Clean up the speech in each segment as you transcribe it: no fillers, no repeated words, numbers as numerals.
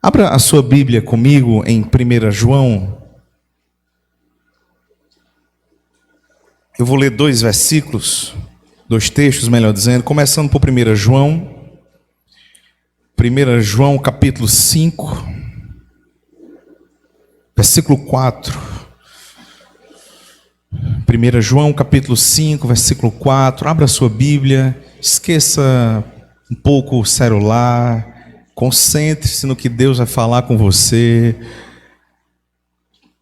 Abra a sua Bíblia comigo em 1 João. Eu vou ler dois textos, melhor dizendo, começando por 1 João. 1 João capítulo 5, versículo 4. 1 João capítulo 5, versículo 4. Abra a sua Bíblia, esqueça um pouco o celular, concentre-se no que Deus vai falar com você.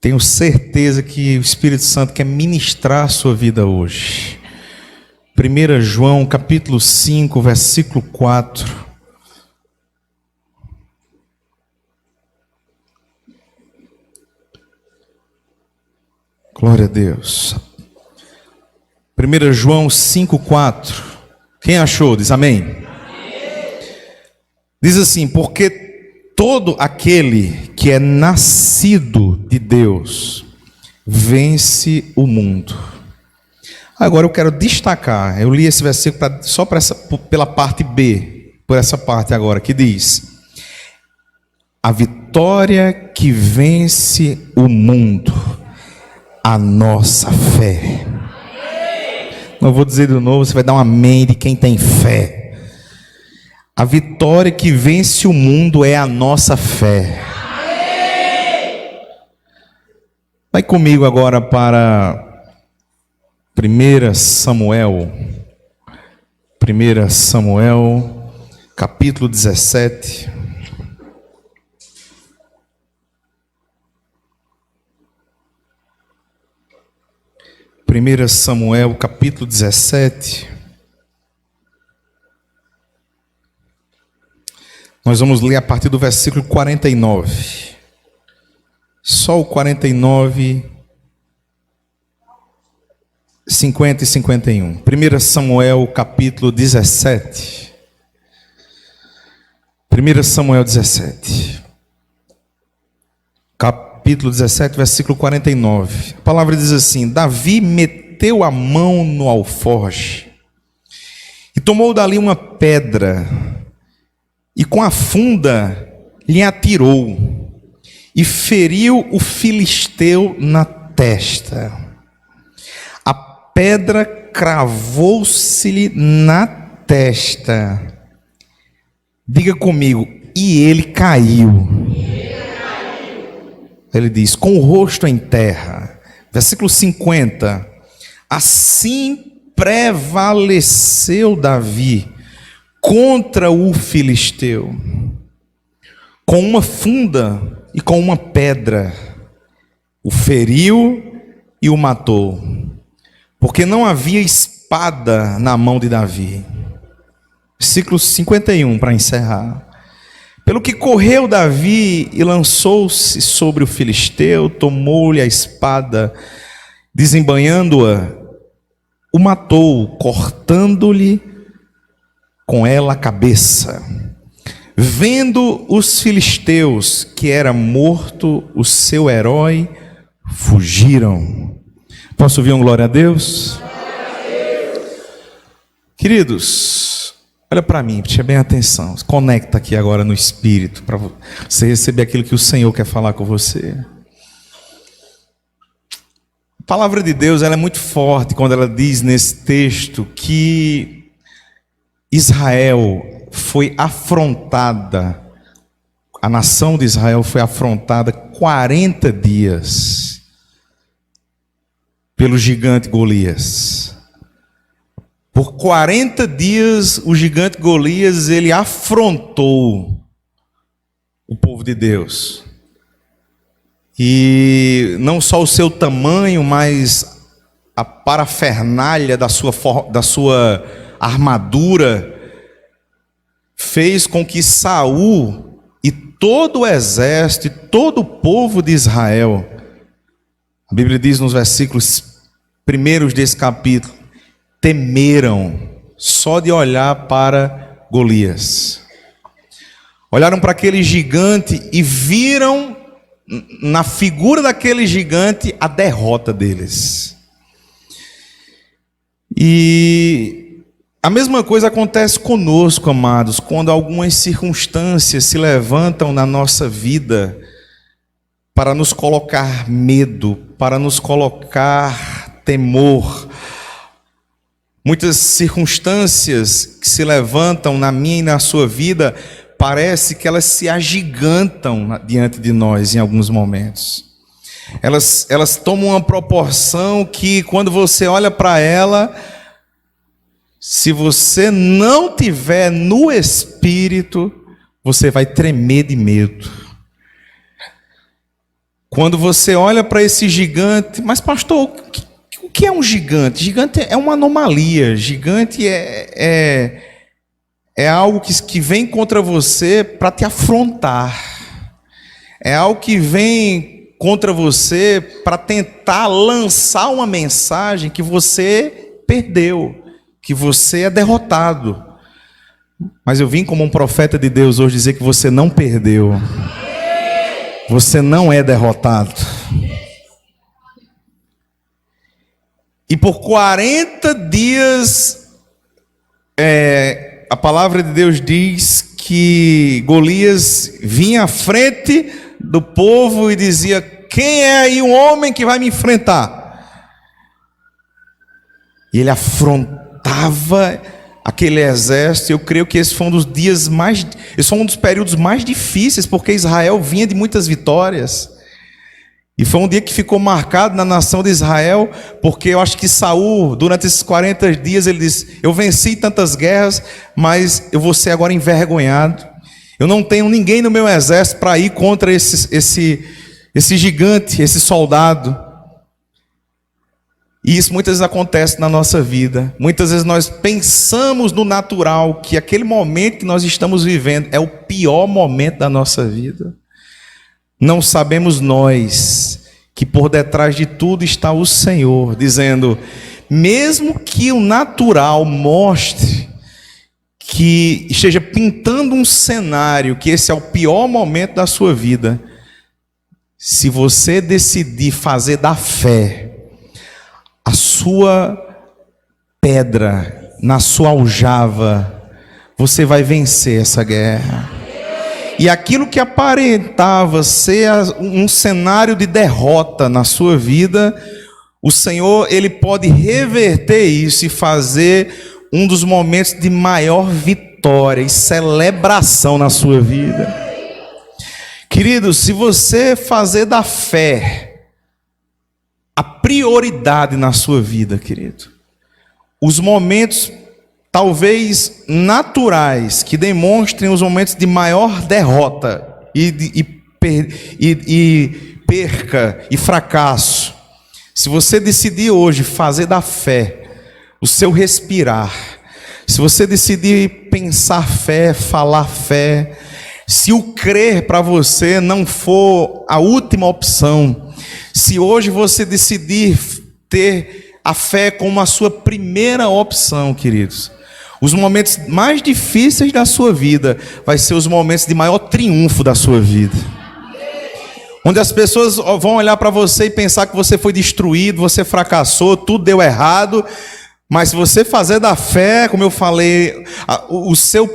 Tenho certeza que o Espírito Santo quer ministrar a sua vida hoje. 1 João capítulo 5, versículo 4. Glória a Deus. 1 João 5, 4. Quem achou? Diz amém. Diz assim: porque todo aquele que é nascido de Deus vence o mundo. Agora eu quero destacar, eu li esse versículo pela parte B, por essa parte agora, que diz: a vitória que vence o mundo, a nossa fé. Não vou dizer de novo, você vai dar um amém de quem tem fé. A vitória que vence o mundo é a nossa fé. Vai comigo agora para 1 Samuel. 1 Samuel, capítulo 17. Samuel, capítulo 17. Nós vamos ler a partir do versículo 49. Só o 49, 50 e 51. 1 Samuel, capítulo 17. 1 Samuel 17. Capítulo 17, versículo 49. A palavra diz assim: Davi meteu a mão no alforje e tomou dali uma pedra, e com a funda lhe atirou, e feriu o filisteu na testa. A pedra cravou-se-lhe na testa. Diga comigo, e ele caiu. Ele diz, com o rosto em terra. Versículo 50. Assim prevaleceu Davi contra o filisteu, com uma funda e com uma pedra, o feriu e o matou, porque não havia espada na mão de Davi. Versículo 51, para encerrar. Pelo que correu Davi e lançou-se sobre o filisteu, tomou-lhe a espada, desembainhando-a, o matou, cortando-lhe com ela a cabeça. Vendo os filisteus que era morto o seu herói, fugiram. Posso ouvir um glória a Deus? Queridos, olha para mim, preste bem atenção. Conecta aqui agora no Espírito, para você receber aquilo que o Senhor quer falar com você. A palavra de Deus, ela é muito forte quando ela diz nesse texto que Israel foi afrontada, a nação de Israel foi afrontada 40 dias pelo gigante Golias. Por 40 dias o gigante Golias, ele afrontou o povo de Deus. E não só o seu tamanho, mas a parafernália da sua armadura fez com que Saul e todo o exército, e todo o povo de Israel, a Bíblia diz nos versículos primeiros desse capítulo, temeram só de olhar para Golias. Olharam para aquele gigante e viram na figura daquele gigante a derrota deles. E A mesma coisa acontece conosco, amados, quando algumas circunstâncias se levantam na nossa vida para nos colocar medo, para nos colocar temor. Muitas circunstâncias que se levantam na minha e na sua vida, parece que elas se agigantam diante de nós em alguns momentos. Elas tomam uma proporção que, quando você olha para ela, se você não tiver no espírito, você vai tremer de medo. Quando você olha para esse gigante, mas pastor, o que é um gigante? Gigante é uma anomalia, gigante é algo que vem contra você para te afrontar, é algo que vem contra você para tentar lançar uma mensagem que você perdeu, que você é derrotado. Mas eu vim como um profeta de Deus hoje dizer que você não perdeu, você não é derrotado. E por 40 dias, a palavra de Deus diz que Golias vinha à frente do povo e dizia: quem é aí um homem que vai me enfrentar? E ele afrontava aquele exército. Eu creio que esse foi um dos períodos mais difíceis, porque Israel vinha de muitas vitórias. E foi um dia que ficou marcado na nação de Israel, porque eu acho que Saul, durante esses 40 dias, ele disse: eu venci tantas guerras, mas eu vou ser agora envergonhado. Eu não tenho ninguém no meu exército para ir contra esse gigante, esse soldado. E isso muitas vezes acontece na nossa vida. Muitas vezes nós pensamos no natural, que aquele momento que nós estamos vivendo é o pior momento da nossa vida. Não sabemos nós que por detrás de tudo está o Senhor, dizendo: mesmo que o natural mostre que esteja pintando um cenário, que esse é o pior momento da sua vida, se você decidir fazer da fé a sua pedra na sua aljava, você vai vencer essa guerra. E aquilo que aparentava ser um cenário de derrota na sua vida, o Senhor, Ele pode reverter isso e fazer um dos momentos de maior vitória e celebração na sua vida. Querido, se você fazer da fé a prioridade na sua vida, querido, os momentos talvez naturais que demonstrem os momentos de maior derrota e perca e fracasso, se você decidir hoje fazer da fé o seu respirar, se você decidir pensar fé, falar fé, se o crer para você não for a última opção, se hoje você decidir ter a fé como a sua primeira opção, queridos, os momentos mais difíceis da sua vida vai ser os momentos de maior triunfo da sua vida, onde as pessoas vão olhar para você e pensar que você foi destruído, você fracassou, tudo deu errado. Mas se você fazer da fé, como eu falei, o seu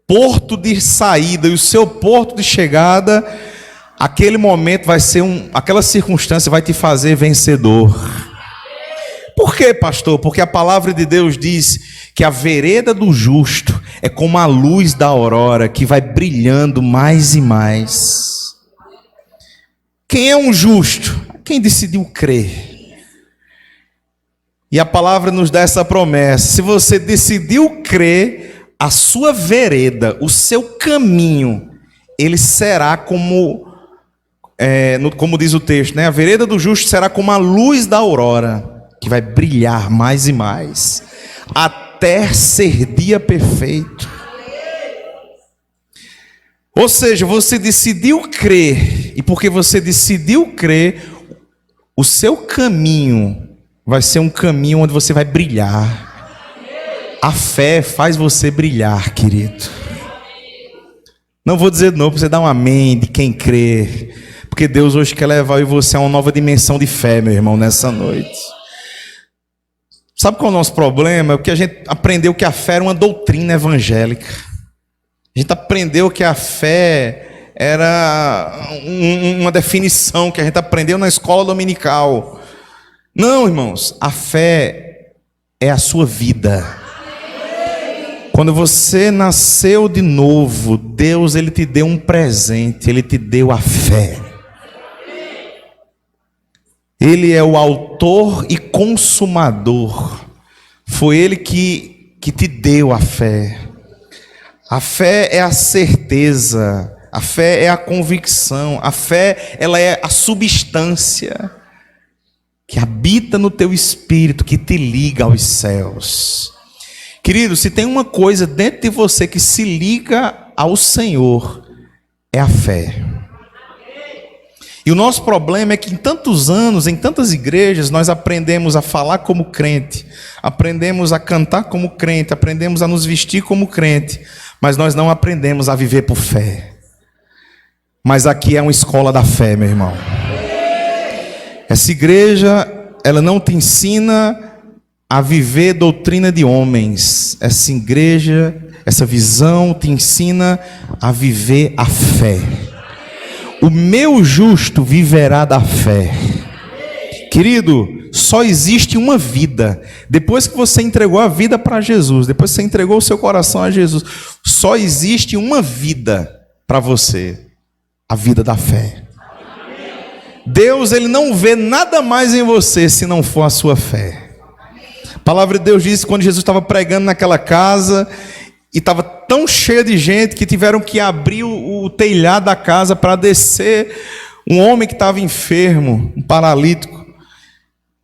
porto de saída e o seu porto de chegada, aquele momento vai ser aquela circunstância vai te fazer vencedor. Por quê, pastor? Porque a palavra de Deus diz que a vereda do justo é como a luz da aurora, que vai brilhando mais e mais. Quem é um justo? Quem decidiu crer. E a palavra nos dá essa promessa: se você decidiu crer, a sua vereda, o seu caminho, ele será como diz o texto, né? A vereda do justo será como a luz da aurora, que vai brilhar mais e mais, até ser dia perfeito. Ou seja, você decidiu crer, e porque você decidiu crer, o seu caminho vai ser um caminho onde você vai brilhar. A fé faz você brilhar, querido. Não vou dizer de novo para você dar um amém de quem crê, porque Deus hoje quer levar eu e você a uma nova dimensão de fé, meu irmão, nessa noite. Sabe qual é o nosso problema? É porque a gente aprendeu que a fé era uma doutrina evangélica. A gente aprendeu que a fé era uma definição que a gente aprendeu na escola dominical. Não, irmãos, a fé é a sua vida. Quando você nasceu de novo, Deus ele te deu um presente, ele te deu a fé. Ele é o autor e consumador. Foi Ele que te deu a fé. A fé é a certeza. A fé é a convicção. A fé, ela é a substância que habita no teu espírito, que te liga aos céus. Querido, se tem uma coisa dentro de você que se liga ao Senhor, é a fé. E o nosso problema é que em tantos anos, em tantas igrejas, nós aprendemos a falar como crente, aprendemos a cantar como crente, aprendemos a nos vestir como crente, mas nós não aprendemos a viver por fé. Mas aqui é uma escola da fé, meu irmão. Essa igreja, ela não te ensina a viver doutrina de homens. Essa igreja, essa visão te ensina a viver a fé. O meu justo viverá da fé. Querido, só existe uma vida. Depois que você entregou a vida para Jesus, depois que você entregou o seu coração a Jesus, só existe uma vida para você, a vida da fé. Deus, ele não vê nada mais em você se não for a sua fé. A palavra de Deus diz que quando Jesus estava pregando naquela casa, e estava tão cheia de gente que tiveram que abrir o telhado da casa para descer um homem que estava enfermo, um paralítico.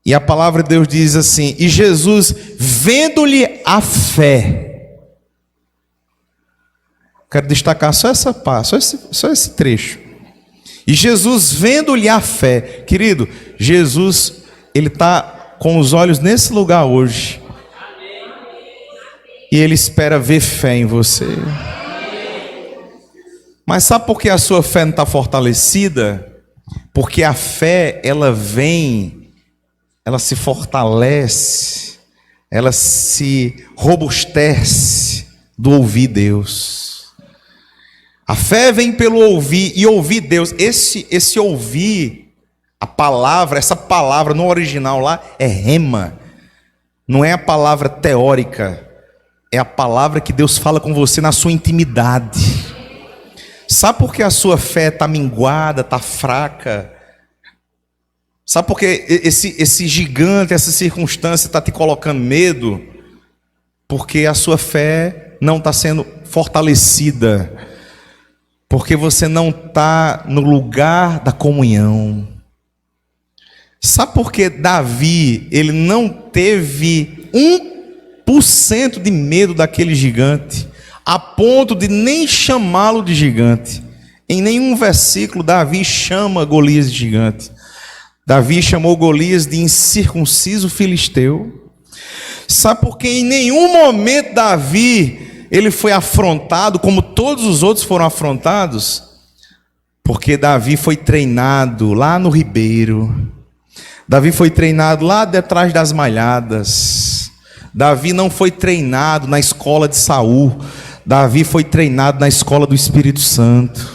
E a palavra de Deus diz assim: e Jesus, vendo-lhe a fé. Quero destacar só essa parte, só esse trecho. E Jesus, vendo-lhe a fé. Querido, Jesus, ele está com os olhos nesse lugar hoje. E Ele espera ver fé em você. Mas sabe por que a sua fé não está fortalecida? Porque a fé, ela vem, ela se fortalece, ela se robustece do ouvir Deus. A fé vem pelo ouvir, e ouvir Deus. Esse ouvir, a palavra, essa palavra no original lá é rema. Não é a palavra teórica. É a palavra que Deus fala com você na sua intimidade. Sabe por que a sua fé está minguada, está fraca? Sabe por que esse gigante, essa circunstância está te colocando medo? Porque a sua fé não está sendo fortalecida. Porque você não está no lugar da comunhão. Sabe por que Davi, ele não teve 1% de medo daquele gigante, a ponto de nem chamá-lo de gigante? Em nenhum versículo Davi chama Golias de gigante. Davi chamou Golias de incircunciso filisteu. Sabe por que em nenhum momento Davi ele foi afrontado como todos os outros foram afrontados? Porque Davi foi treinado lá no ribeiro. Davi foi treinado lá detrás das malhadas. Davi não foi treinado na escola de Saul. Davi foi treinado na escola do Espírito Santo.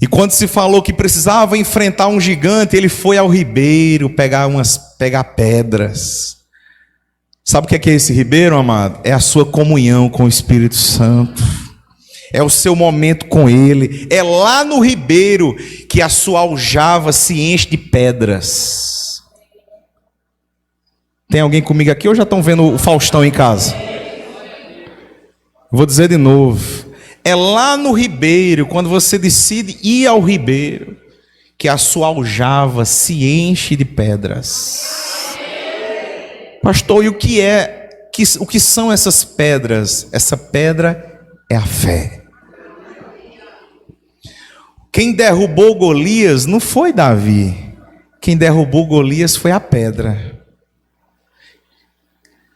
E quando se falou que precisava enfrentar um gigante, ele foi ao ribeiro pegar pedras. Sabe o que é esse ribeiro, amado? É a sua comunhão com o Espírito Santo. É o seu momento com Ele. É lá no ribeiro que a sua aljava se enche de pedras. Tem alguém comigo aqui ou já estão vendo o Faustão em casa? Vou dizer de novo. É lá no ribeiro, quando você decide ir ao ribeiro, que a sua aljava se enche de pedras. Pastor, e o que são essas pedras? Essa pedra é a fé. Quem derrubou Golias não foi Davi. Quem derrubou Golias foi a pedra.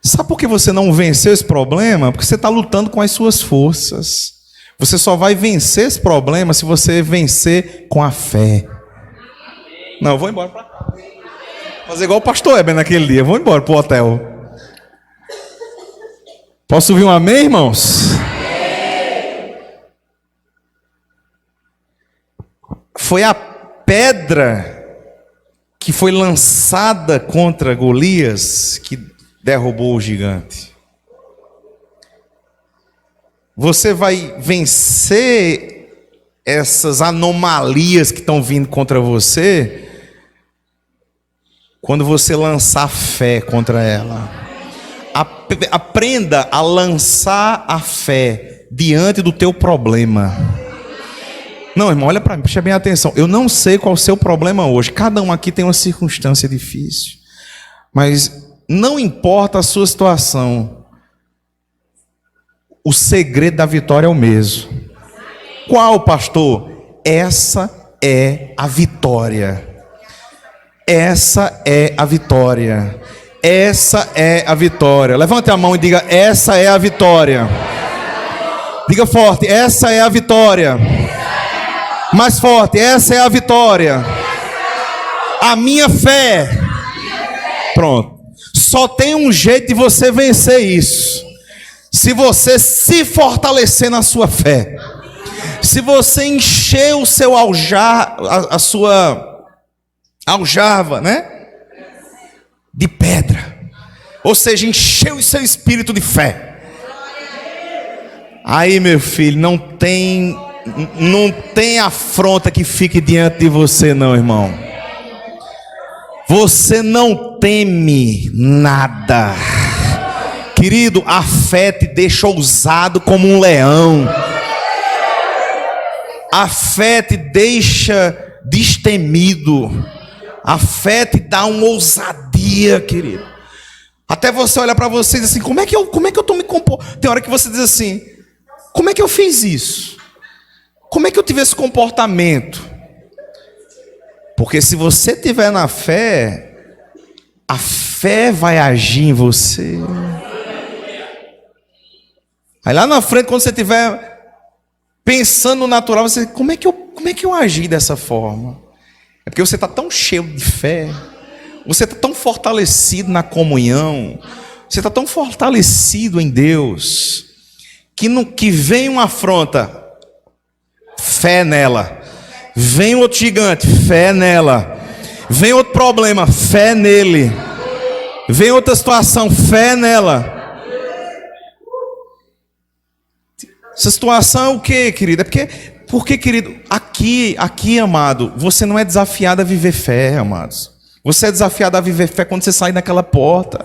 Sabe por que você não venceu esse problema? Porque você está lutando com as suas forças. Você só vai vencer esse problema se você vencer com a fé. Não, eu vou embora para cá. Fazer igual o pastor Heber naquele dia. Vou embora pro hotel. Posso ouvir um amém, irmãos? Foi a pedra que foi lançada contra Golias que derrubou o gigante. Você vai vencer essas anomalias que estão vindo contra você quando você lançar fé contra ela. Aprenda a lançar a fé diante do teu problema. Não, irmão, olha para mim, preste bem atenção. Eu não sei qual é o seu problema hoje. Cada um aqui tem uma circunstância difícil. Mas não importa a sua situação, o segredo da vitória é o mesmo. Qual, pastor? Essa é a vitória. Essa é a vitória. Essa é a vitória. Levante a mão e diga: essa é a vitória. Diga forte: essa é a vitória. Mais forte: essa é a vitória. A minha fé. Pronto. Só tem um jeito de você vencer isso. Se você se fortalecer na sua fé. Se você encher o seu a sua aljava, né? De pedra. Ou seja, encher o seu espírito de fé. Aí, meu filho, não tem afronta que fique diante de você, não, irmão. Você não teme nada. Querido, a fé te deixa ousado como um leão. A fé te deixa destemido. A fé te dá uma ousadia, querido. Até você olha para você e diz assim: como é que eu estou me comportando? Tem hora que você diz assim: como é que eu fiz isso? Como é que eu tive esse comportamento? Porque se você tiver na fé, a fé vai agir em você. Aí lá na frente, quando você estiver pensando no natural, você diz: como é que eu agi dessa forma? É porque você está tão cheio de fé, você está tão fortalecido na comunhão, você está tão fortalecido em Deus, que vem uma afronta, fé nela. Vem outro gigante, fé nela. Vem outro problema, fé nele. Vem outra situação, fé nela. Essa situação é o que, querido? É porque, querido, aqui, amado, você não é desafiado a viver fé, amados. Você é desafiado a viver fé quando você sair daquela porta.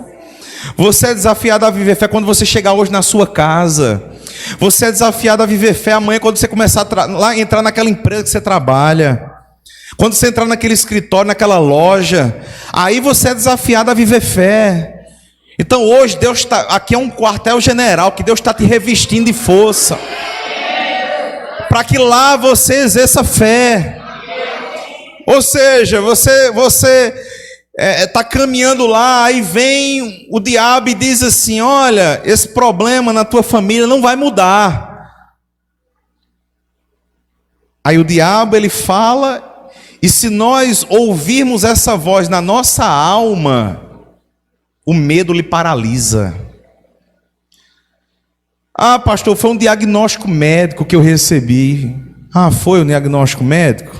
Você é desafiado a viver fé quando você chegar hoje na sua casa. Você é desafiado a viver fé amanhã quando você começar a entrar naquela empresa que você trabalha. Quando você entrar naquele escritório, naquela loja. Aí você é desafiado a viver fé. Então hoje Deus está... Aqui é um quartel-general que Deus está te revestindo de força. Para que lá você exerça fé. Ou seja, você está caminhando lá, aí vem o diabo e diz assim: olha, esse problema na tua família não vai mudar. Aí o diabo, ele fala, e se nós ouvirmos essa voz na nossa alma, o medo lhe paralisa. Ah, pastor, foi um diagnóstico médico que eu recebi. Ah, foi um diagnóstico médico?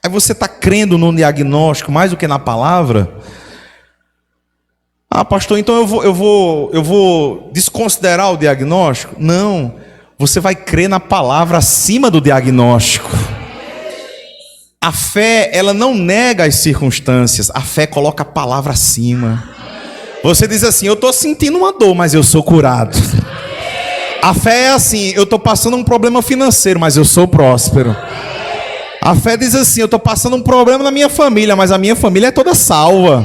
Aí você está crendo no diagnóstico mais do que na palavra? Ah, pastor, então eu vou desconsiderar o diagnóstico? Não, você vai crer na palavra acima do diagnóstico. A fé, ela não nega as circunstâncias, a fé coloca a palavra acima. Você diz assim: eu estou sentindo uma dor, mas eu sou curado. A fé é assim: eu estou passando um problema financeiro, mas eu sou próspero. A fé diz assim: eu estou passando um problema na minha família, mas a minha família é toda salva.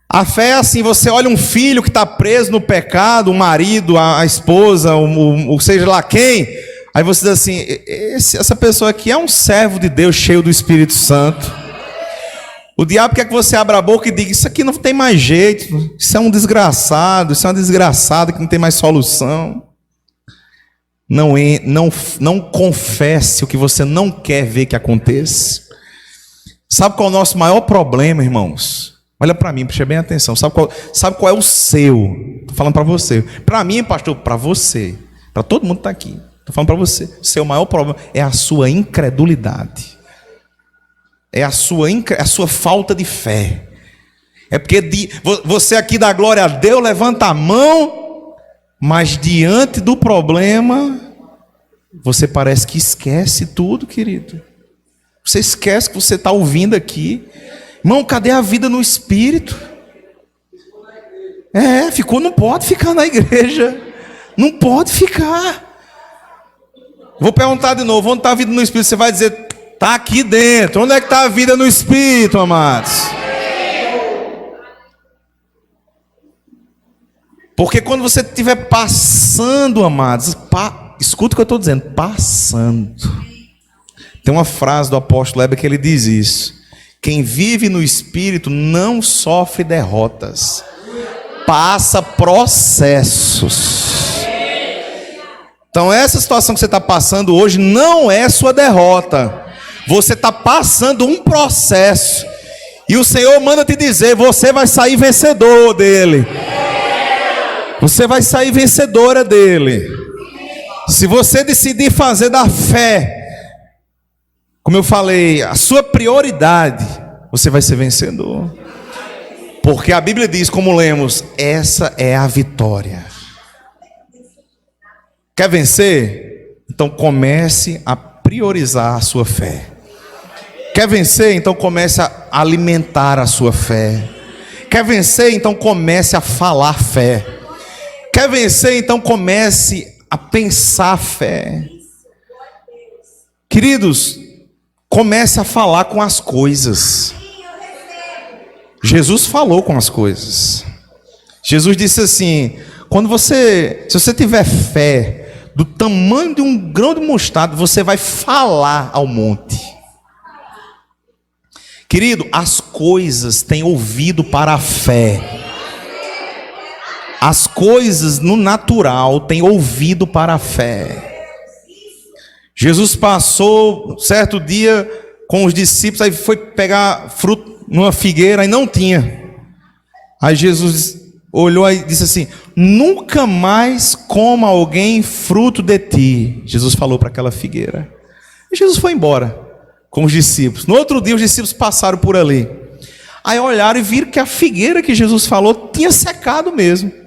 A fé é assim: você olha um filho que está preso no pecado, o marido, a esposa, o seja lá quem, aí você diz assim: essa pessoa aqui é um servo de Deus cheio do Espírito Santo. O diabo quer que você abra a boca e diga: isso aqui não tem mais jeito, isso é um desgraçado, isso é uma desgraçada que não tem mais solução. Não confesse o que você não quer ver que aconteça. Sabe qual é o nosso maior problema, irmãos? Olha para mim, preste bem atenção. Sabe qual é o seu? Estou falando para você. Para mim, pastor, para você. Para todo mundo que está aqui. Estou falando para você. O seu maior problema é a sua incredulidade. É a sua falta de fé. É porque você aqui dá glória a Deus, levanta a mão, mas diante do problema, você parece que esquece tudo, querido. Você esquece que você está ouvindo aqui. Irmão, cadê a vida no Espírito? Não pode ficar na igreja. Não pode ficar. Vou perguntar de novo, onde está a vida no Espírito? Você vai dizer, está aqui dentro. Onde é que está a vida no Espírito, amados? Porque quando você estiver passando, amados, escuta o que eu estou dizendo, passando. Tem uma frase do apóstolo Heber que ele diz isso. Quem vive no Espírito não sofre derrotas, passa processos. Então essa situação que você está passando hoje não é sua derrota. Você está passando um processo. E o Senhor manda te dizer, você vai sair vencedor dele. Você vai sair vencedora dele. Se você decidir fazer da fé, como eu falei, a sua prioridade, você vai ser vencedor. Porque a Bíblia diz, como lemos, essa é a vitória. Quer vencer? Então comece a priorizar a sua fé. Quer vencer? Então comece a alimentar a sua fé. Quer vencer? Então comece a falar fé. Quer vencer? Então comece a pensar fé. Queridos, comece a falar com as coisas. Jesus falou com as coisas. Jesus disse assim: se você tiver fé do tamanho de um grão de mostarda, você vai falar ao monte. Querido, as coisas têm ouvido para a fé. As coisas no natural têm ouvido para a fé. Jesus passou certo dia com os discípulos, aí foi pegar fruto numa figueira e não tinha. Aí Jesus olhou e disse assim: nunca mais coma alguém fruto de ti. Jesus falou para aquela figueira. E Jesus foi embora com os discípulos. No outro dia os discípulos passaram por ali. Aí olharam e viram que a figueira que Jesus falou tinha secado mesmo.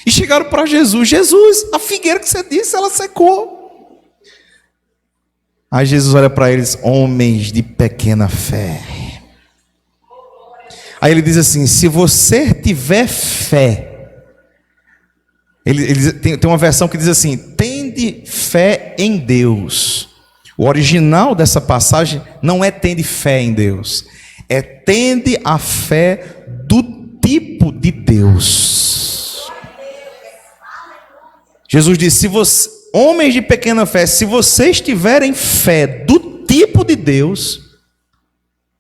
E chegaram para Jesus: Jesus, a figueira que você disse, ela secou. Aí Jesus olha para eles: homens de pequena fé. Aí ele diz assim: se você tiver fé, ele tem uma versão que diz assim: tende fé em Deus. O original dessa passagem não é tende fé em Deus, é tende a fé do tipo de Deus. Jesus disse: homens de pequena fé, se vocês tiverem fé do tipo de Deus,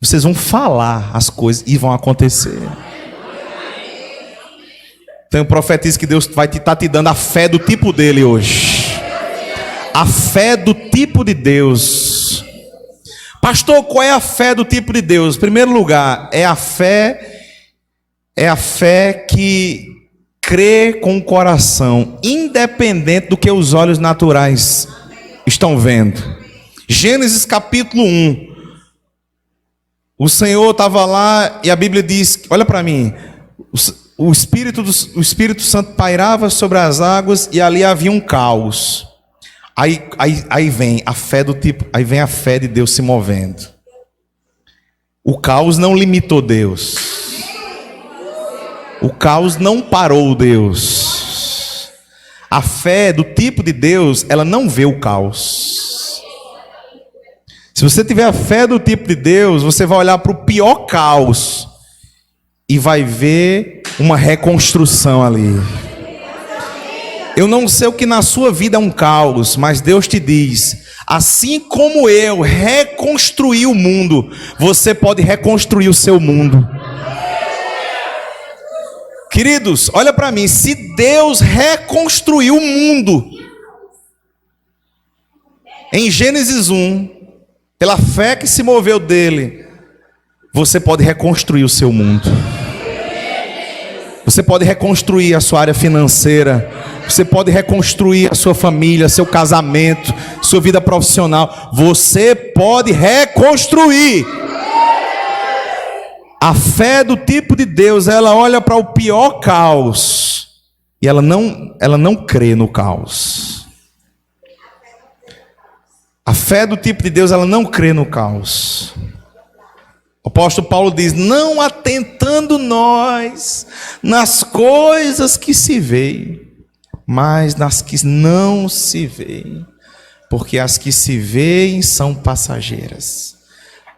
vocês vão falar as coisas e vão acontecer. Então eu profetizo que Deus vai estar te dando a fé do tipo dele hoje. A fé do tipo de Deus. Pastor, qual é a fé do tipo de Deus? Em primeiro lugar, é a fé que crê com o coração, independente do que os olhos naturais estão vendo. Gênesis capítulo 1. O Senhor estava lá e a Bíblia diz, olha para mim, o Espírito Santo pairava sobre as águas e ali havia um caos. Aí vem a fé do tipo, aí vem a fé de Deus se movendo. O caos não limitou Deus. O caos não parou Deus. A fé do tipo de Deus, ela não vê o caos. Se você tiver a fé do tipo de Deus, você vai olhar para o pior caos e vai ver uma reconstrução ali. Eu não sei o que na sua vida é um caos, mas Deus te diz: assim como eu reconstruí o mundo, você pode reconstruir o seu mundo. Queridos, olha para mim, se Deus reconstruiu o mundo em Gênesis 1, pela fé que se moveu dele, você pode reconstruir o seu mundo. Você pode reconstruir a sua área financeira. Você pode reconstruir a sua família, seu casamento, sua vida profissional. Você pode reconstruir. A fé do tipo de Deus, ela olha para o pior caos e ela não crê no caos. A fé do tipo de Deus, ela não crê no caos. O apóstolo Paulo diz: não atentando nós nas coisas que se veem, mas nas que não se veem, porque as que se veem são passageiras,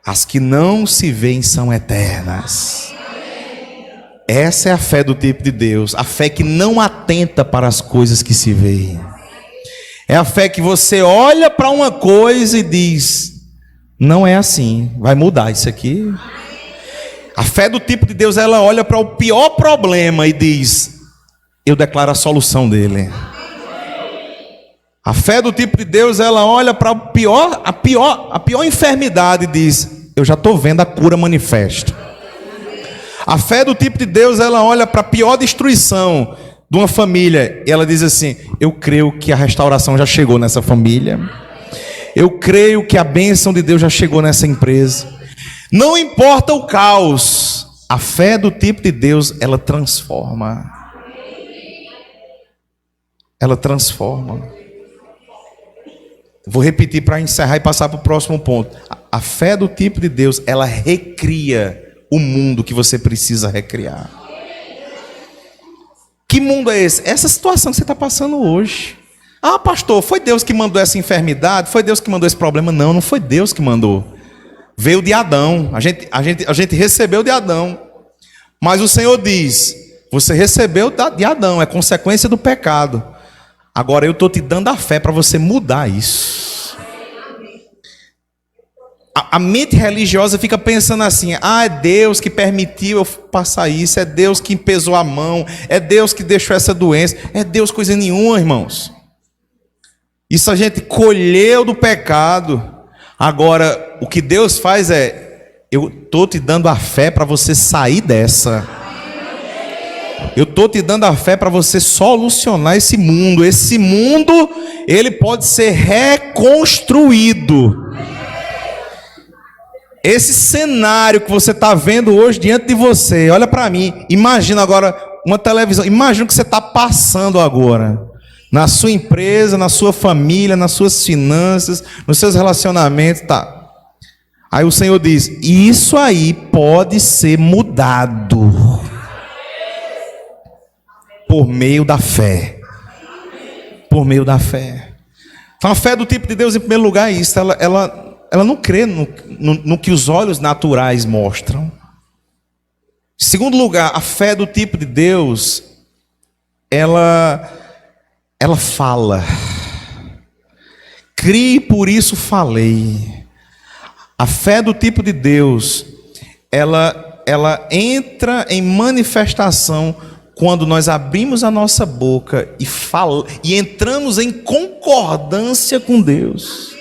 as que não se veem são eternas. Essa é a fé do tipo de Deus, a fé que não atenta para as coisas que se veem. É a fé que você olha para uma coisa e diz: não é assim, vai mudar isso aqui. A fé do tipo de Deus, ela olha para o pior problema e diz: eu declaro a solução dele. A fé do tipo de Deus, ela olha para a pior enfermidade e diz: eu já estou vendo a cura manifesta. A fé do tipo de Deus, ela olha para a pior destruição de uma família e ela diz assim: eu creio que a restauração já chegou nessa família. Eu creio que a bênção de Deus já chegou nessa empresa. Não importa o caos, a fé do tipo de Deus, ela transforma. Ela transforma. Vou repetir para encerrar e passar para o próximo ponto. A fé do tipo de Deus, ela recria o mundo que você precisa recriar. Que mundo é esse? Essa situação que você está passando hoje. Ah, pastor, foi Deus que mandou essa enfermidade? Foi Deus que mandou esse problema? Não, não foi Deus que mandou. Veio de Adão. A gente recebeu de Adão. Mas o Senhor diz: você recebeu de Adão, é consequência do pecado. Agora eu estou te dando a fé para você mudar isso. A mente religiosa fica pensando assim: ah, é Deus que permitiu eu passar isso, é Deus que pesou a mão, é Deus que deixou essa doença. É Deus coisa nenhuma, irmãos. Isso a gente colheu do pecado. Agora, o que Deus faz é: eu estou te dando a fé para você sair dessa. Eu estou te dando a fé para você solucionar esse mundo. Esse mundo, ele pode ser reconstruído. Esse cenário que você está vendo hoje diante de você, olha para mim, imagina agora uma televisão, imagina o que você está passando agora. Na sua empresa, na sua família, nas suas finanças, nos seus relacionamentos, tá. Aí o Senhor diz: isso aí pode ser mudado por meio da fé. Por meio da fé. Então a fé do tipo de Deus, em primeiro lugar, é isso. Ela não crê no que os olhos naturais mostram. Em segundo lugar, a fé do tipo de Deus, ela fala. Crie, por isso falei. A fé do tipo de Deus, ela entra em manifestação quando nós abrimos a nossa boca e entramos em concordância com Deus.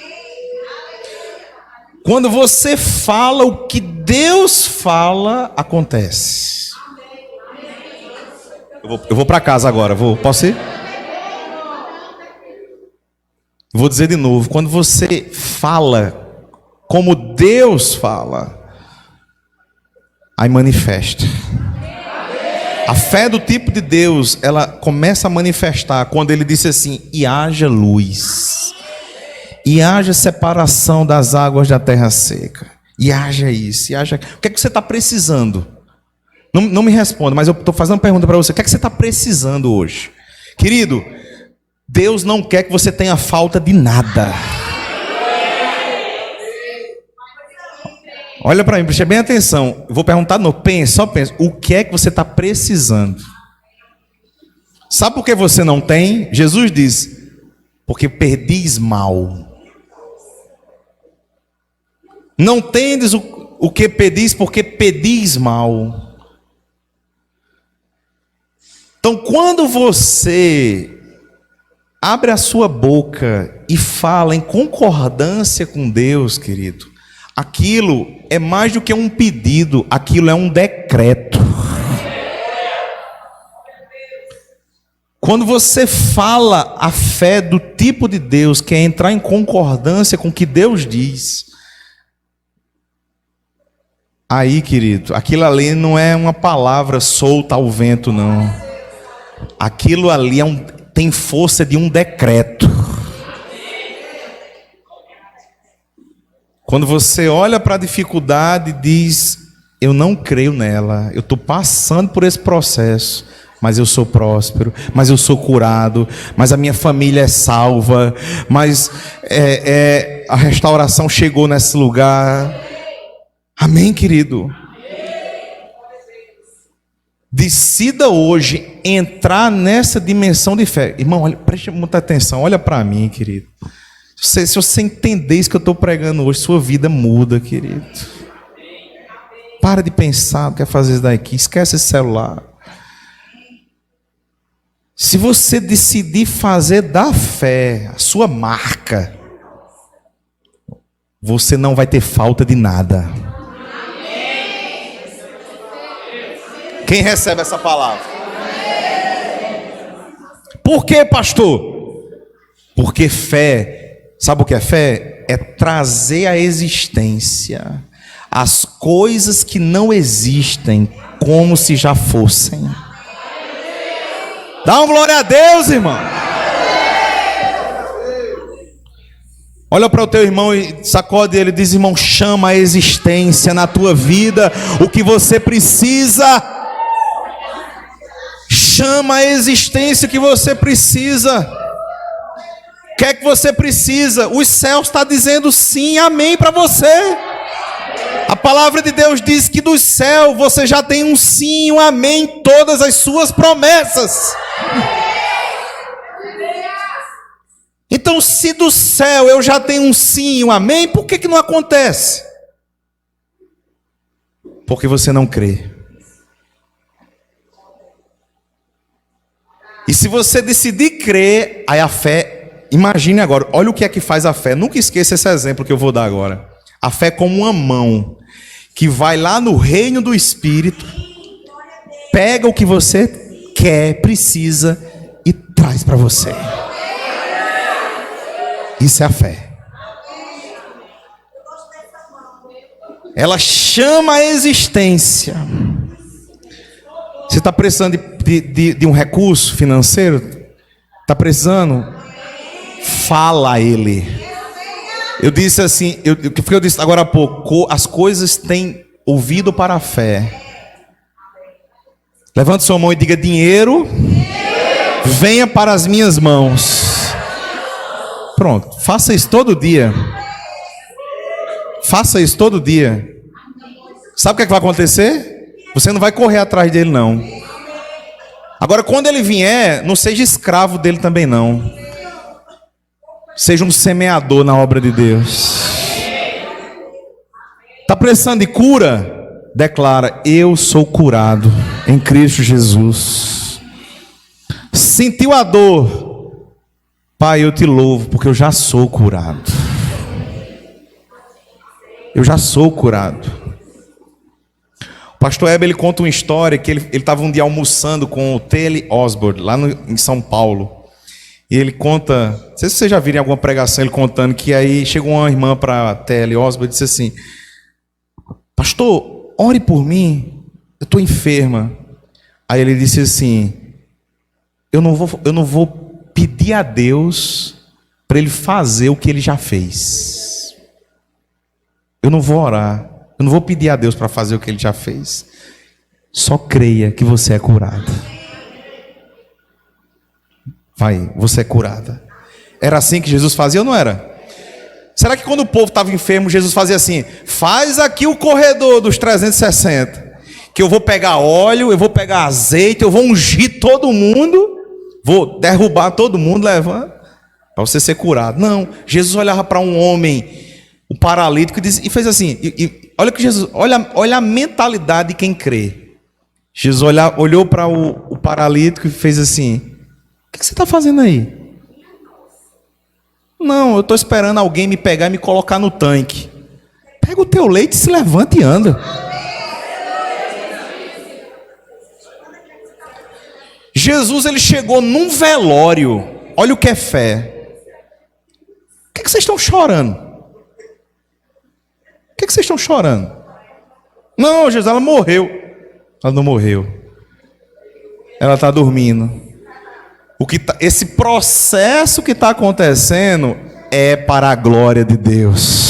Quando você fala o que Deus fala, acontece. Eu vou para casa agora, posso ir? Vou dizer de novo: quando você fala como Deus fala, aí manifesta. A fé do tipo de Deus, ela começa a manifestar quando ele disse assim: e haja luz, e haja separação das águas da terra seca, e haja isso, e haja... O que é que você está precisando? Não me responda, mas eu estou fazendo uma pergunta para você: o que é que você está precisando hoje? Querido, Deus não quer que você tenha falta de nada. Olha para mim, preste bem atenção. Eu vou perguntar de novo, só pensa. O que é que você está precisando? Sabe por que você não tem? Jesus diz: porque perdis mal. Não tendes o que pedis, porque pedis mal. Então, quando você abre a sua boca e fala em concordância com Deus, querido, aquilo é mais do que um pedido, aquilo é um decreto. Quando você fala a fé do tipo de Deus, que é entrar em concordância com o que Deus diz, aí, querido, aquilo ali não é uma palavra solta ao vento, não. Aquilo ali tem força de um decreto. Quando você olha para a dificuldade e diz, eu não creio nela, eu estou passando por esse processo, mas eu sou próspero, mas eu sou curado, mas a minha família é salva, mas a restauração chegou nesse lugar. Amém, querido? Decida hoje entrar nessa dimensão de fé. Irmão, olha, preste muita atenção, olha para mim, querido. Se você entender isso que eu estou pregando hoje, sua vida muda, querido. Para de pensar, não quer fazer isso daqui, esquece esse celular. Se você decidir fazer da fé a sua marca, você não vai ter falta de nada. Quem recebe essa palavra? Por quê, pastor? Porque fé, sabe o que é fé? É trazer à existência as coisas que não existem como se já fossem. Dá uma glória a Deus, irmão. Olha para o teu irmão e sacode ele, diz: irmão, chama a existência na tua vida o que você precisa. Chama a existência o que você precisa. O que é que você precisa? Os céus estão dizendo sim, amém para você. A palavra de Deus diz que do céu você já tem um sim, um amém em todas as suas promessas. Então, se do céu eu já tenho um sim e um amém, por que não acontece? Porque você não crê. E se você decidir crer, aí a fé, imagine agora, olha o que é que faz a fé. Nunca esqueça esse exemplo que eu vou dar agora. A fé é como uma mão que vai lá no reino do Espírito, pega o que você quer, precisa e traz para você. Isso é a fé. Ela chama a existência. Você está precisando de um recurso financeiro? Está precisando? Fala a Ele. Eu disse assim, o que eu disse agora há pouco, as coisas têm ouvido para a fé. Levante sua mão e diga: dinheiro, venha para as minhas mãos. Pronto, faça isso todo dia. Faça isso todo dia. Sabe o que é que vai acontecer? Você não vai correr atrás dele, não. Agora, quando ele vier, não seja escravo dele também, não. Seja um semeador na obra de Deus. Está precisando de cura? Declara: eu sou curado em Cristo Jesus. Sentiu a dor? Pai, eu te louvo, porque eu já sou curado. Eu já sou curado. O pastor Heber, ele conta uma história que ele estava um dia almoçando com o T.L. Osborne, lá em São Paulo. E ele conta, não sei se vocês já viram em alguma pregação ele contando, que aí chegou uma irmã para T.L. Osborne e disse assim: pastor, ore por mim, eu estou enferma. Aí ele disse assim: eu não vou pedir a Deus para Ele fazer o que Ele já fez. Eu não vou orar, eu não vou pedir a Deus para fazer o que Ele já fez. Só creia que você é curada. Vai, você é curada. Era assim que Jesus fazia ou não era? Será que quando o povo estava enfermo, Jesus fazia assim: faz aqui o corredor dos 360, que eu vou pegar óleo, eu vou pegar azeite, eu vou ungir todo mundo, vou derrubar todo mundo, levanta, para você ser curado. Não, Jesus olhava para um homem, o paralítico, e fez assim, olha que Jesus, olha a mentalidade de quem crê. Jesus olhou para o paralítico e fez assim: o que você está fazendo aí? Não, eu estou esperando alguém me pegar e me colocar no tanque. Pega o teu leite, se levanta e anda. Jesus, ele chegou num velório. Olha o que é fé. O que vocês estão chorando? O que vocês estão chorando? Não, Jesus, ela morreu. Ela não morreu. Ela está dormindo. Esse processo que está acontecendo é para a glória de Deus.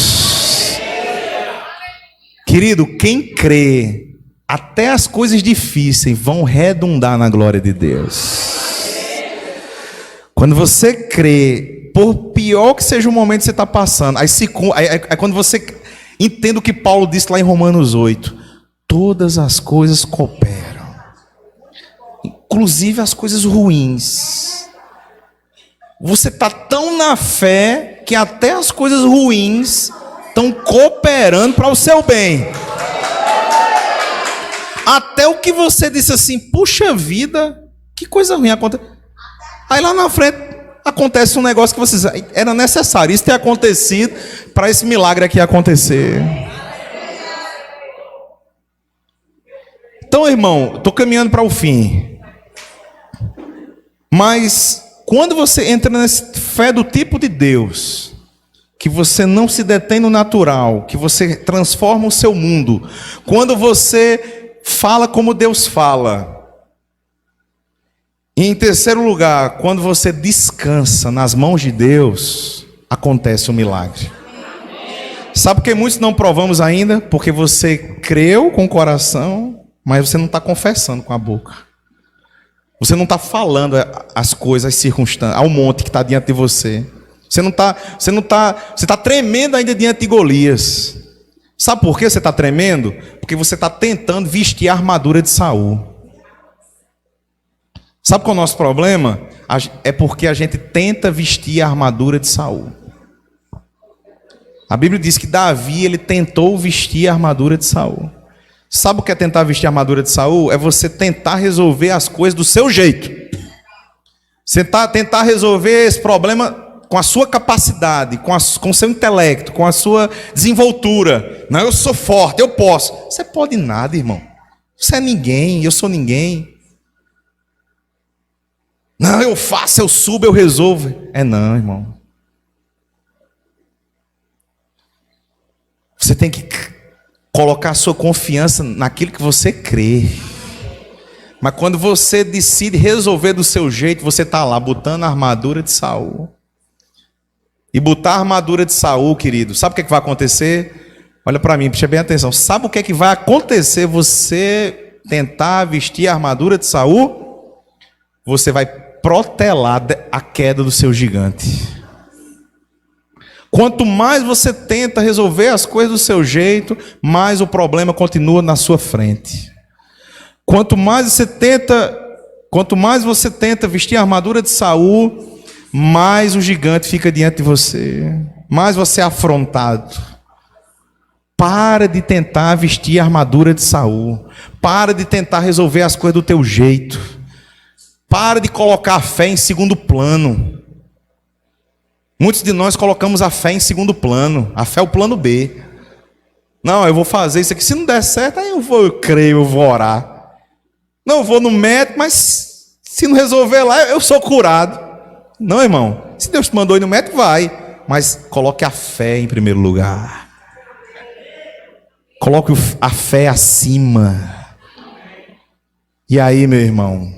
Querido, quem crê, até as coisas difíceis vão redundar na glória de Deus. Quando você crê, por pior que seja o momento que você está passando, aí quando você entende o que Paulo disse lá em Romanos 8, todas as coisas cooperam, inclusive as coisas ruins. Você está tão na fé que até as coisas ruins estão cooperando para o seu bem. Até o que você disse assim, puxa vida, que coisa ruim acontece. Aí lá na frente acontece um negócio que vocês... Era necessário isso ter acontecido para esse milagre aqui acontecer. Então, irmão, estou caminhando para o fim. Mas quando você entra nessa fé do tipo de Deus, que você não se detém no natural, que você transforma o seu mundo, quando você fala como Deus fala, e em terceiro lugar, quando você descansa nas mãos de Deus, acontece o milagre. Sabe por que muitos não provamos ainda? Porque você creu com o coração, mas você não está confessando com a boca. Você não está falando as coisas, as circunstâncias, ao monte que está diante de você. Você está tremendo ainda diante de Golias. Sabe por que você está tremendo? Porque você está tentando vestir a armadura de Saul. Sabe qual é o nosso problema? É porque a gente tenta vestir a armadura de Saul. A Bíblia diz que Davi, ele tentou vestir a armadura de Saul. Sabe o que é tentar vestir a armadura de Saul? É você tentar resolver as coisas do seu jeito. Você tentar resolver esse problema com a sua capacidade, com o seu intelecto, com a sua desenvoltura. Não, eu sou forte, eu posso. Você pode nada, irmão. Você é ninguém, eu sou ninguém. Não, eu faço, eu subo, eu resolvo. Não, irmão. Você tem que colocar a sua confiança naquilo que você crê. Mas quando você decide resolver do seu jeito, você está lá botando a armadura de Saul. E botar a armadura de Saul, querido, sabe o que vai acontecer? Olha para mim, preste bem atenção. Sabe o que vai acontecer você tentar vestir a armadura de Saul? Você vai protelar a queda do seu gigante. Quanto mais você tenta resolver as coisas do seu jeito, mais o problema continua na sua frente. Quanto mais você tenta vestir a armadura de Saul, mais o gigante fica diante de você, mais você é afrontado. Para de tentar vestir a armadura de Saul. Para de tentar resolver as coisas do teu jeito. Para de colocar a fé em segundo plano. Muitos de nós colocamos a fé em segundo plano. A fé é o plano B. Não, eu vou fazer isso aqui. Se não der certo, aí eu creio, eu vou orar. Não, eu vou no médico, mas se não resolver lá, eu sou curado. Não, irmão. Se Deus te mandou ir no médico, vai. Mas coloque a fé em primeiro lugar. Coloque a fé acima. E aí, meu irmão,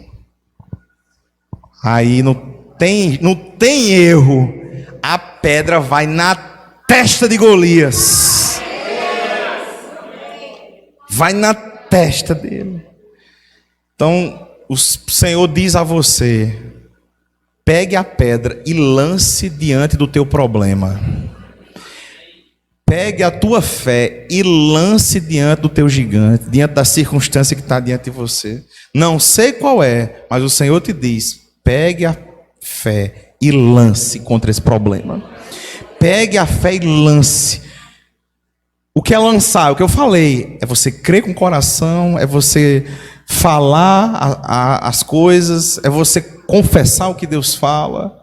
aí não tem erro. A pedra vai na testa de Golias. Vai na testa dele. Então, o Senhor diz a você: pegue a pedra e lance diante do teu problema. Pegue a tua fé e lance diante do teu gigante, diante da circunstância que está diante de você. Não sei qual é, mas o Senhor te diz: pegue a fé e lance contra esse problema. Pegue a fé e lance. O que é lançar? O que eu falei é você crer com o coração, é você falar as coisas, é você confessar o que Deus fala.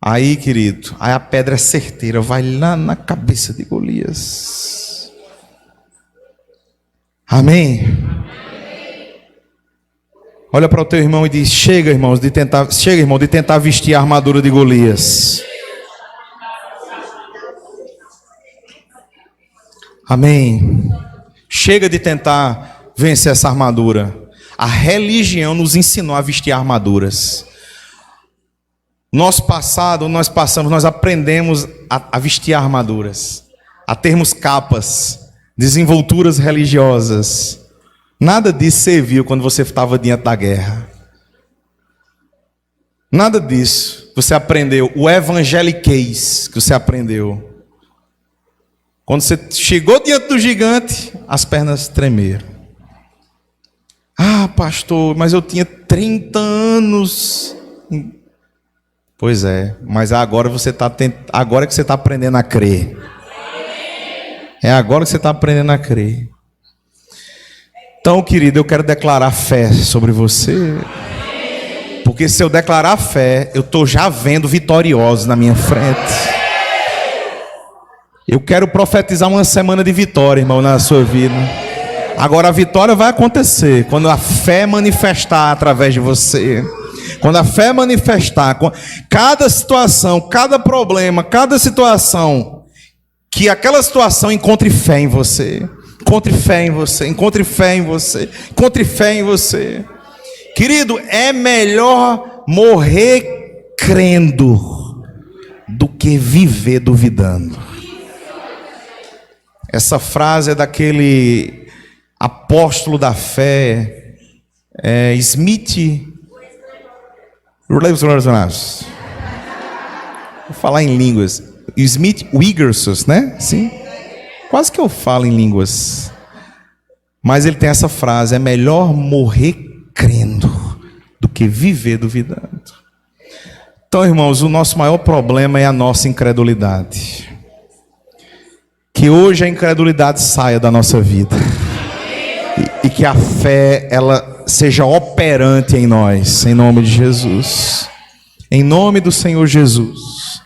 Aí, querido, aí a pedra é certeira, vai lá na cabeça de Golias. Amém? Olha para o teu irmão e diz: chega, irmão, de tentar vestir a armadura de Golias. Amém. Chega de tentar vencer essa armadura. A religião nos ensinou a vestir armaduras. Nosso passado, nós aprendemos a vestir armaduras, a termos capas, desenvolturas religiosas. Nada disso serviu quando você estava diante da guerra. Nada disso. Você aprendeu o evangeliquez que você aprendeu. Quando você chegou diante do gigante, as pernas tremeram. Ah, pastor, mas eu tinha 30 anos. Pois é, mas agora que você está aprendendo a crer. É agora que você está aprendendo a crer. Então, querido, eu quero declarar fé sobre você. Porque se eu declarar fé, eu estou já vendo vitoriosos na minha frente. Eu quero profetizar uma semana de vitória, irmão, na sua vida. Agora a vitória vai acontecer quando a fé manifestar através de você. Quando a fé manifestar, cada situação, cada problema, cada situação, que aquela situação encontre fé em você. Encontre fé em você, encontre fé em você, encontre fé em você. Querido, é melhor morrer crendo do que viver duvidando. Essa frase é daquele apóstolo da fé, Smith. Vou falar em línguas. Smith Wigglesworth, né? Sim. Quase que eu falo em línguas. Mas ele tem essa frase: é melhor morrer crendo do que viver duvidando. Então, irmãos, o nosso maior problema é a nossa incredulidade. Que hoje a incredulidade saia da nossa vida. E que a fé, ela seja operante em nós, em nome de Jesus. Em nome do Senhor Jesus.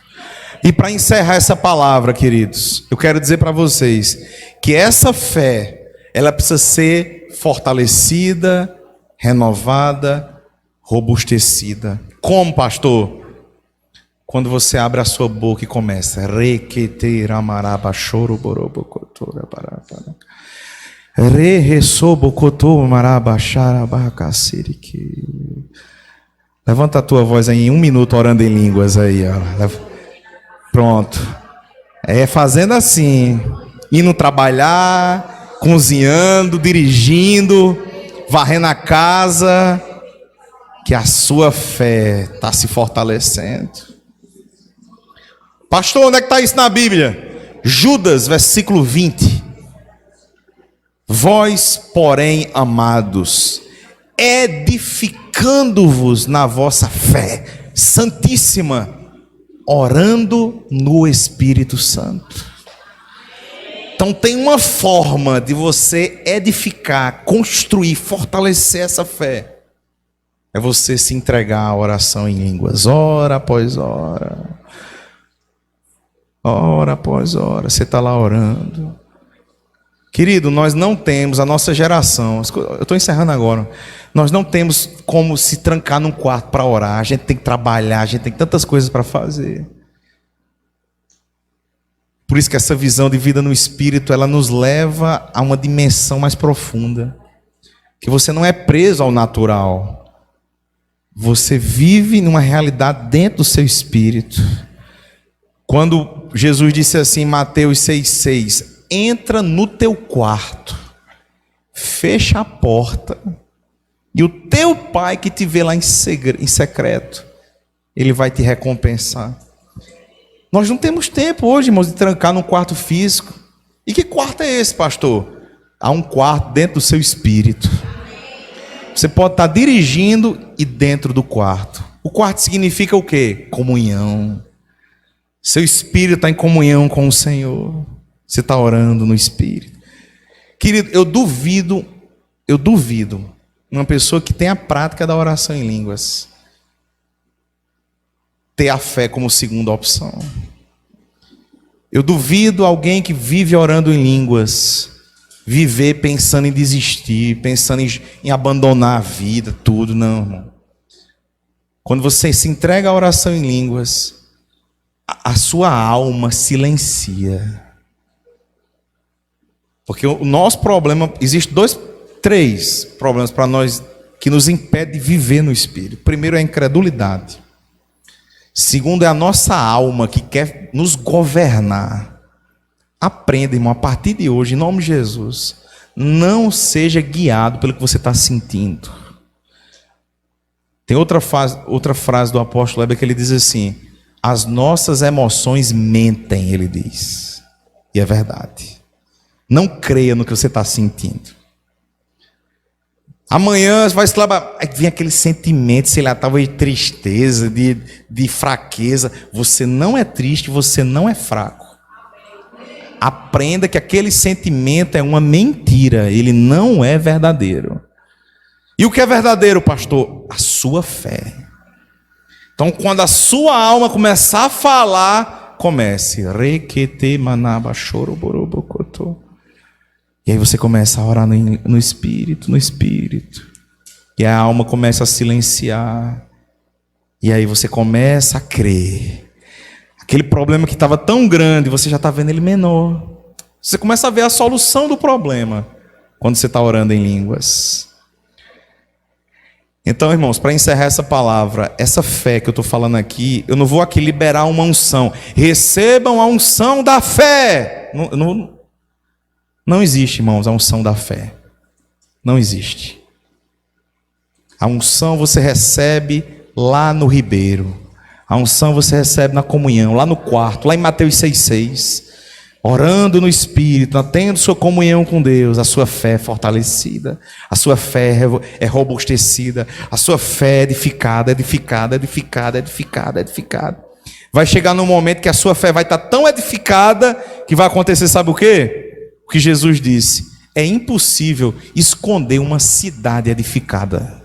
E para encerrar essa palavra, queridos, eu quero dizer para vocês que essa fé, ela precisa ser fortalecida, renovada, robustecida. Como, pastor? Quando você abre a sua boca e começa. Levanta a tua voz aí em 1 minuto orando em línguas aí, ó. Pronto. É fazendo assim, indo trabalhar, cozinhando, dirigindo, varrendo a casa, que a sua fé está se fortalecendo. Pastor, onde é que está isso na Bíblia? Judas, versículo 20. Vós, porém, amados, edificando-vos na vossa fé santíssima, orando no Espírito Santo. Então tem uma forma de você edificar, construir, fortalecer essa fé. É você se entregar à oração em línguas, hora após hora. Hora após hora, você está lá orando. Querido, nós não temos, a nossa geração, eu estou encerrando agora, nós não temos como se trancar num quarto para orar, a gente tem que trabalhar, a gente tem tantas coisas para fazer. Por isso que essa visão de vida no Espírito, ela nos leva a uma dimensão mais profunda, que você não é preso ao natural, você vive numa realidade dentro do seu Espírito. Quando Jesus disse assim em Mateus 6,6, entra no teu quarto, fecha a porta, e o teu pai que te vê lá em secreto, ele vai te recompensar. Nós não temos tempo hoje, irmãos, de trancar num quarto físico. E que quarto é esse, pastor? Há um quarto dentro do seu espírito. Você pode estar dirigindo e dentro do quarto. O quarto significa o quê? Comunhão. Seu espírito está em comunhão com o Senhor. Você está orando no Espírito. Querido, eu duvido uma pessoa que tem a prática da oração em línguas ter a fé como segunda opção. Eu duvido alguém que vive orando em línguas viver pensando em desistir, pensando em abandonar a vida, tudo, não, irmão. Quando você se entrega à oração em línguas, a sua alma silencia. Porque o nosso problema, existem três problemas para nós que nos impedem de viver no Espírito. Primeiro é a incredulidade. Segundo é a nossa alma que quer nos governar. Aprenda, irmão, a partir de hoje, em nome de Jesus, não seja guiado pelo que você está sentindo. Tem outra frase do apóstolo Heber que ele diz assim: as nossas emoções mentem, ele diz. E é verdade. Não creia no que você está sentindo. Amanhã você vai se trabalhar, aí vem aquele sentimento, sei lá, talvez de tristeza, de fraqueza. Você não é triste, você não é fraco. Aprenda que aquele sentimento é uma mentira, ele não é verdadeiro. E o que é verdadeiro, pastor? A sua fé. Então, quando a sua alma começar a falar, comece. E aí você começa a orar no Espírito, no Espírito. E a alma começa a silenciar. E aí você começa a crer. Aquele problema que estava tão grande, você já está vendo ele menor. Você começa a ver a solução do problema quando você está orando em línguas. Então, irmãos, para encerrar essa palavra, essa fé que eu estou falando aqui, eu não vou aqui liberar uma unção. Recebam a unção da fé. Não existe, irmãos, a unção da fé. Não existe. A unção você recebe lá no ribeiro. A unção você recebe na comunhão, lá no quarto, lá em Mateus 6,6. Orando no Espírito, tendo sua comunhão com Deus, a sua fé é fortalecida, a sua fé é robustecida, a sua fé é edificada, edificada, edificada, edificada, edificada. Vai chegar num momento que a sua fé vai estar tão edificada que vai acontecer, sabe o quê? O que Jesus disse: é impossível esconder uma cidade edificada.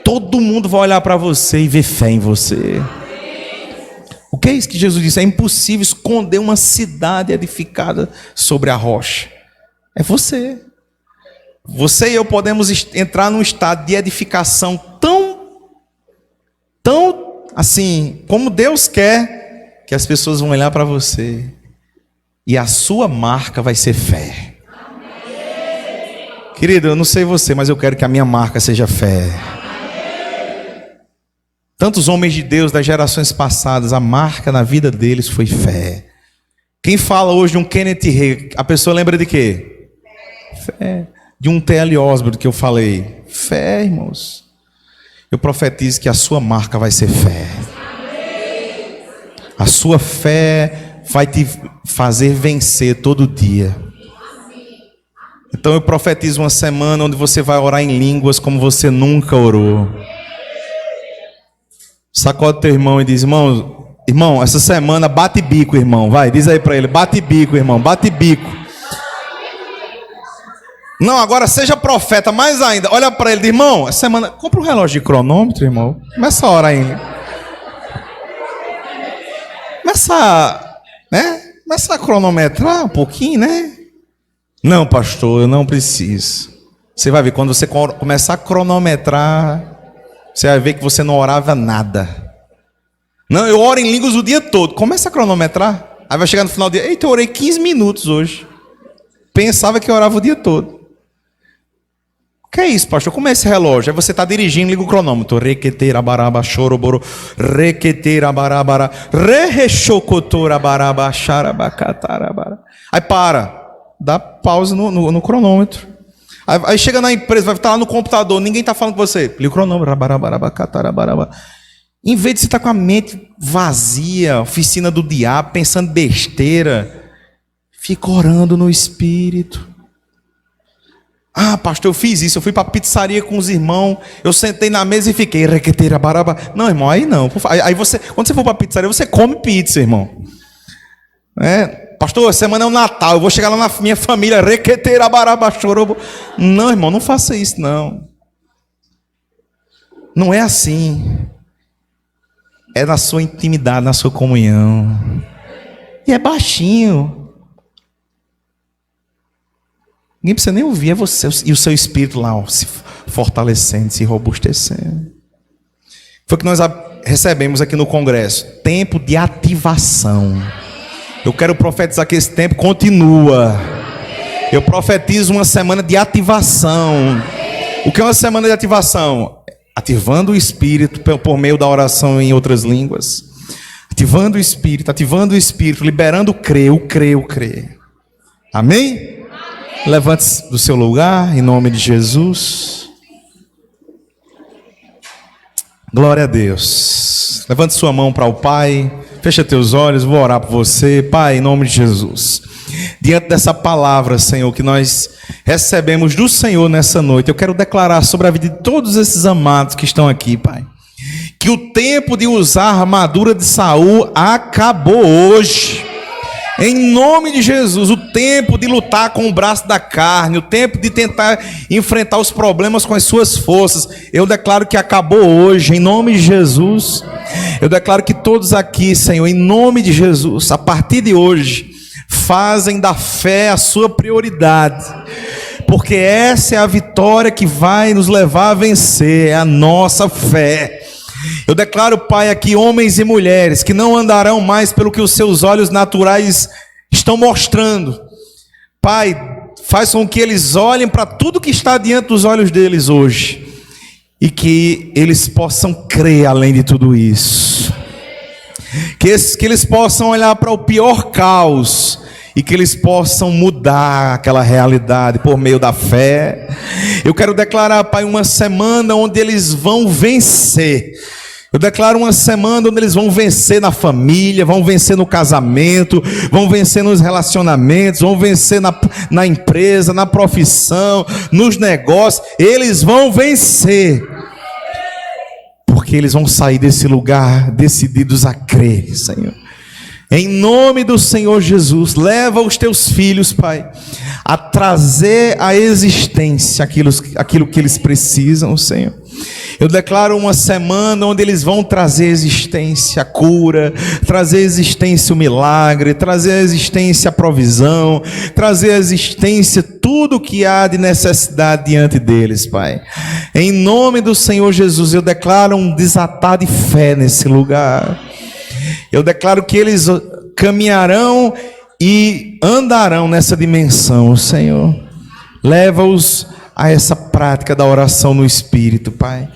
Todo mundo vai olhar para você e ver fé em você. O que é isso que Jesus disse? É impossível esconder uma cidade edificada sobre a rocha. É você. Você e eu podemos entrar num estado de edificação tão assim, como Deus quer, que as pessoas vão olhar para você e a sua marca vai ser fé. Querido, eu não sei você, mas eu quero que a minha marca seja fé. Tantos homens de Deus das gerações passadas, a marca na vida deles foi fé. Quem fala hoje de um Kenneth Hagin, a pessoa lembra de quê? Fé. De um T.L. Osborne que eu falei. Fé, irmãos. Eu profetizo que a sua marca vai ser fé. A sua fé vai te fazer vencer todo dia. Então eu profetizo uma semana onde você vai orar em línguas como você nunca orou. Sacode teu irmão e diz: irmão, essa semana bate bico, irmão. Vai, diz aí para ele: bate bico, irmão, bate bico. Não, agora seja profeta, mais ainda. Olha para ele, diz: irmão, essa semana, compra um relógio de cronômetro, irmão. Começa a orar aí. Começa a cronometrar um pouquinho, né? Não, pastor, eu não preciso. Você vai ver, quando você começar a cronometrar, você vai ver que você não orava nada. Não, eu oro em línguas o dia todo. Começa a cronometrar. Aí vai chegar no final do dia: eita, eu orei 15 minutos hoje. Pensava que eu orava o dia todo. O que é isso, pastor? Como é esse relógio? Aí você está dirigindo, liga o cronômetro. Requeteira baraba choroboro. Requeteira barabara. Rerechocotora baraba xarabacatarabara. Aí para. Dá pausa no cronômetro. Aí chega na empresa, vai estar lá no computador, ninguém está falando com você. Liga o cronômetro. Em vez de você estar com a mente vazia, oficina do diabo, pensando besteira, fica orando no Espírito. Ah, pastor, eu fiz isso, eu fui para a pizzaria com os irmãos, eu sentei na mesa e fiquei. Não, irmão, aí não. Aí você, quando você for para a pizzaria, você come pizza, irmão. Pastor, semana é o Natal, eu vou chegar lá na minha família. Não, irmão, não faça isso, não. Não é assim. É na sua intimidade, na sua comunhão. E é baixinho. Ninguém precisa nem ouvir, é você e o seu espírito lá, ó, se fortalecendo, se robustecendo. Foi o que nós recebemos aqui no congresso. Tempo de ativação. Eu quero profetizar que esse tempo continua. Eu profetizo uma semana de ativação. O que é uma semana de ativação? Ativando o espírito por meio da oração em outras línguas. Ativando o espírito, liberando o crer. Amém? Levante-se do seu lugar, em nome de Jesus. Glória a Deus. Levante sua mão para o Pai. Fecha teus olhos, vou orar por você. Pai, em nome de Jesus. Diante dessa palavra, Senhor, que nós recebemos do Senhor nessa noite, eu quero declarar sobre a vida de todos esses amados que estão aqui, Pai, que o tempo de usar a armadura de Saul acabou hoje. Em nome de Jesus, o tempo de lutar com o braço da carne, o tempo de tentar enfrentar os problemas com as suas forças, eu declaro que acabou hoje, em nome de Jesus. Eu declaro que todos aqui, Senhor, em nome de Jesus, a partir de hoje, fazem da fé a sua prioridade, porque essa é a vitória que vai nos levar a vencer, é a nossa fé. Eu declaro, Pai, aqui homens e mulheres que não andarão mais pelo que os seus olhos naturais estão mostrando. Pai, faz com que eles olhem para tudo que está diante dos olhos deles hoje e que eles possam crer além de tudo isso. Que eles possam olhar para o pior caos e que eles possam mudar aquela realidade por meio da fé. Eu quero declarar, Pai, uma semana onde eles vão vencer. Eu declaro uma semana onde eles vão vencer na família, vão vencer no casamento, vão vencer nos relacionamentos, vão vencer na empresa, na profissão, nos negócios. Eles vão vencer, porque eles vão sair desse lugar decididos a crer, Senhor. Em nome do Senhor Jesus, leva os teus filhos, Pai, a trazer à existência aquilo que eles precisam, Senhor. Eu declaro uma semana onde eles vão trazer à existência a cura, trazer à existência o milagre, trazer à existência a provisão, trazer à existência tudo que há de necessidade diante deles, Pai. Em nome do Senhor Jesus, eu declaro um desatar de fé nesse lugar. Eu declaro que eles caminharão e andarão nessa dimensão, Senhor. Leva-os a essa prática da oração no Espírito, Pai.